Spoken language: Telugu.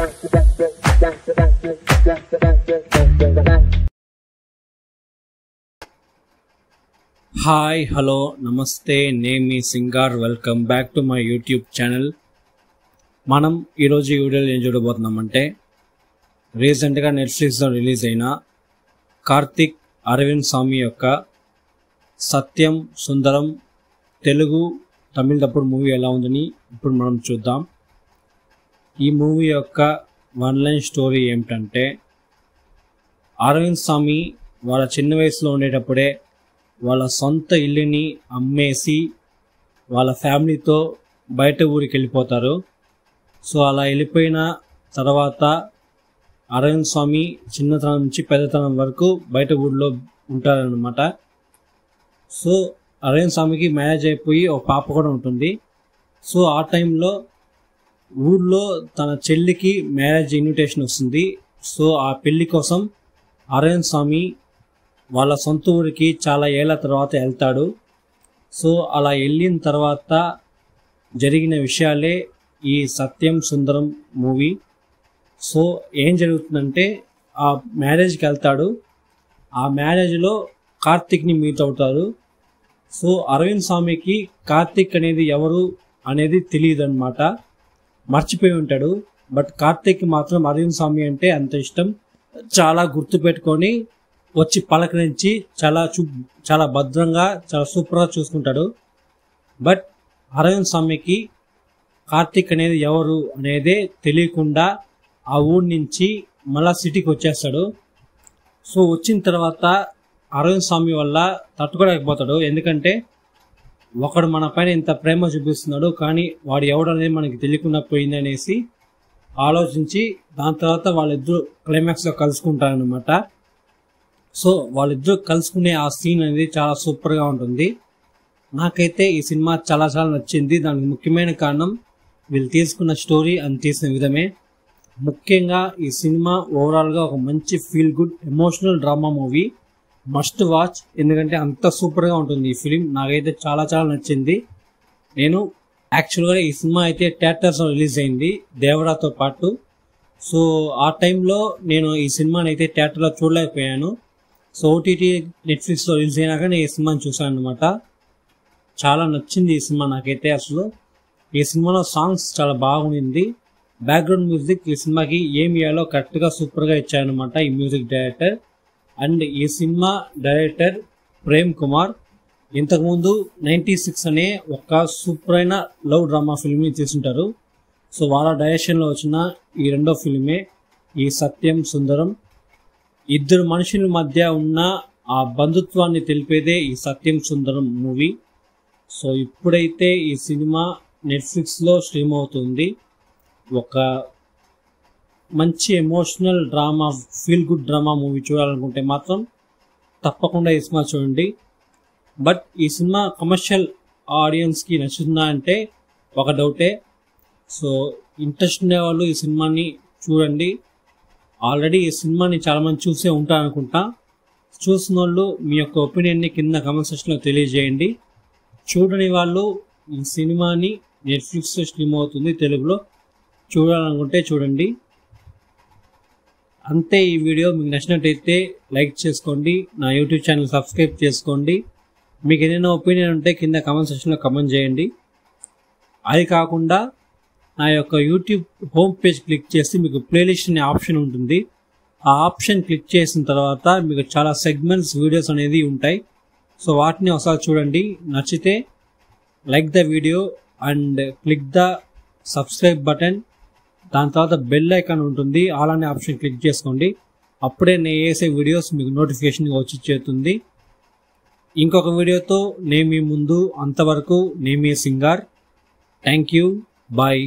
హాయ్ హలో నమస్తే, నేను మీ Singar. Welcome back to my YouTube channel. మనం ఈరోజు ఈ వీడియోలో ఏం చూడబోతున్నామంటే, రీసెంట్గా నెట్ఫ్లిక్స్లో రిలీజ్ అయిన కార్తిక్ అరవింద్ స్వామి యొక్క సత్యం సుందరం తెలుగు తమిళ తప్పుడు మూవీ ఎలా ఉందని ఇప్పుడు మనం చూద్దాం. ఈ మూవీ యొక్క వన్ లైన్ స్టోరీ ఏమిటంటే, అరవింద్ స్వామి వాళ్ళ చిన్న వయసులో ఉండేటప్పుడే వాళ్ళ సొంత ఇల్లుని అమ్మేసి వాళ్ళ ఫ్యామిలీతో బయట ఊరికి వెళ్ళిపోతారు. సో అలా వెళ్ళిపోయిన తర్వాత అరవింద్ స్వామి చిన్నతనం నుంచి పెద్దతనం వరకు బయట ఊళ్ళో ఉంటారనమాట. సో అరవింద్ స్వామికి మ్యారేజ్ అయిపోయి ఒక పాప కూడా ఉంటుంది. సో ఆ టైంలో ఊళ్ళో తన చెల్లికి మ్యారేజ్ ఇన్విటేషన్ వస్తుంది. సో ఆ పెళ్లి కోసం అరవింద్ స్వామి వాళ్ళ సొంత ఊరికి చాలా ఏళ్ళ తర్వాత వెళ్తాడు. సో అలా వెళ్ళిన తర్వాత జరిగిన విషయాలే ఈ సత్యం సుందరం మూవీ. సో ఏం జరుగుతుందంటే, ఆ మ్యారేజ్కి వెళ్తాడు. ఆ మ్యారేజ్లో కార్తిక్ని మీట్ అవుతారు. సో అరవింద్ స్వామికి కార్తిక్ అనేది ఎవరు అనేది తెలియదు అనమాట, మర్చిపోయి ఉంటాడు. బట్ కార్తిక్ మాత్రం అరవింద్ స్వామి అంటే అంత ఇష్టం, చాలా గుర్తుపెట్టుకొని వచ్చి పలకరించి చాలా భద్రంగా చాలా సూపర్గా చూసుకుంటాడు. బట్ అరవింద్ స్వామికి కార్తిక్ అనేది ఎవరు అనేదే తెలియకుండా ఆ ఊరి నుంచి మళ్ళా సిటీకి వచ్చేస్తాడు. సో వచ్చిన తర్వాత అరవింద్ స్వామి వల్ల తట్టుకోలేకపోతాడు. ఎందుకంటే ఒకడు మన పైన ఇంత ప్రేమ చూపిస్తున్నాడు, కానీ వాడు ఎవడు అనేది మనకి తెలియకుండా పోయింది అనేసి ఆలోచించి దాని తర్వాత వాళ్ళిద్దరూ క్లైమాక్స్లో కలుసుకుంటారనమాట. సో వాళ్ళిద్దరూ కలుసుకునే ఆ సీన్ అనేది చాలా సూపర్గా ఉంటుంది. నాకైతే ఈ సినిమా చాలా నచ్చింది. దానికి ముఖ్యమైన కారణం వీళ్ళు తీసుకున్న స్టోరీ అని తీసిన విధమే. ముఖ్యంగా ఈ సినిమా ఓవరాల్గా ఒక మంచి feel good emotional drama movie, must watch. ఎందుకంటే అంత సూపర్గా ఉంటుంది ఈ ఫిలిం. నాకైతే చాలా నచ్చింది. నేను యాక్చువల్గా ఈ సినిమా అయితే థియేటర్స్లో రిలీజ్ అయింది దేవరాతో పాటు. సో ఆ టైంలో నేను ఈ సినిమాని అయితే థియేటర్లో చూడలేకపోయాను. సో ఓటీటీ నెట్ఫ్లిక్స్లో రిలీజ్ అయినాక నేను ఈ సినిమాని చూసాను అనమాట. చాలా నచ్చింది ఈ సినిమా నాకైతే. అసలు ఈ సినిమాలో సాంగ్స్ చాలా బాగుంది. బ్యాక్గ్రౌండ్ మ్యూజిక్ ఈ సినిమాకి ఏం ఇవ్వాలో కరెక్ట్గా సూపర్గా ఇచ్చారనమాట ఈ మ్యూజిక్ డైరెక్టర్. అండ్ ఈ సినిమా డైరెక్టర్ ప్రేమ్ కుమార్ ఇంతకుముందు 96 అనే ఒక సూపర్ అయిన లవ్ డ్రామా ఫిల్మ్ని తీసుంటారు. సో వాళ్ళ డైరెక్షన్లో వచ్చిన ఈ రెండో ఫిల్మే ఈ సత్యం సుందరం. ఇద్దరు మనుషుల మధ్య ఉన్న ఆ బంధుత్వాన్ని తెలిపేదే ఈ సత్యం సుందరం మూవీ. సో ఇప్పుడైతే ఈ సినిమా నెట్ఫ్లిక్స్లో స్ట్రీమ్ అవుతుంది. ఒక మంచి emotional drama, feel good drama movie చూడాలనుకుంటే మాత్రం తప్పకుండా ఈ సినిమా చూడండి. బట్ ఈ సినిమా కమర్షియల్ ఆడియన్స్కి నచ్చుతుందా అంటే ఒక డౌటే. సో ఇంట్రెస్ట్ ఉండే వాళ్ళు ఈ సినిమాని చూడండి. ఆల్రెడీ ఈ సినిమాని చాలామంది చూసే ఉంటారనుకుంటా. చూసిన వాళ్ళు మీ యొక్క ఒపీనియన్ని కింద కామెంట్ సెక్షన్లో తెలియజేయండి. చూడని వాళ్ళు ఈ సినిమాని నెట్ఫ్లిక్స్లో స్ట్రీమ్ అవుతుంది తెలుగులో, చూడాలనుకుంటే చూడండి. అంతే. ఈ వీడియో మీకు నచ్చినట్టయితే లైక్ చేసుకోండి, నా యూట్యూబ్ ఛానల్ సబ్స్క్రైబ్ చేసుకోండి. మీకు ఏదైనా ఒపీనియన్ ఉంటే కింద కామెంట్ సెక్షన్లో కామెంట్ చేయండి. అది కాకుండా నా యొక్క యూట్యూబ్ హోమ్ పేజ్ క్లిక్ చేసి మీకు ప్లేలిస్ట్ అనే ఆప్షన్ ఉంటుంది. ఆ ఆప్షన్ క్లిక్ చేసిన తర్వాత మీకు చాలా సెగ్మెంట్స్ వీడియోస్ అనేది ఉంటాయి. సో వాటిని ఒకసారి చూడండి. నచ్చితే like the video and click the subscribe button. దాని తర్వాత బెల్ ఐకాన్ ఉంటుంది, అలానే ఆప్షన్ క్లిక్ చేసుకోండి. అప్పుడే నేను వేసే వీడియోస్ మీకు నోటిఫికేషన్ వచ్చి చేరుతుంది. ఇంకొక వీడియోతో నేను మీ ముందు. అంతవరకు నేను మీ సింగార్. Thank you. బాయ్.